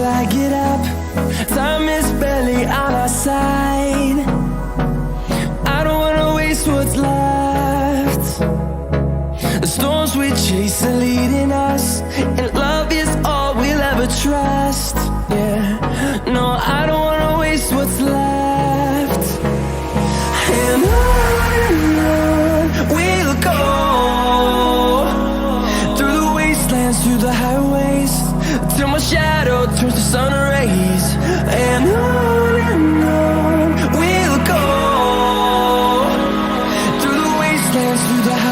I get up. Time is barely on our side. I don't wanna waste what's left. The storms we chase are leading us, and love is all we'll ever trust. Yeah, no, I don't wanna waste what's left. And on we'll go, through the wastelands, through the highways, till my shadow turns to sun rays. And on we'll go, through the wastelands, through the highways.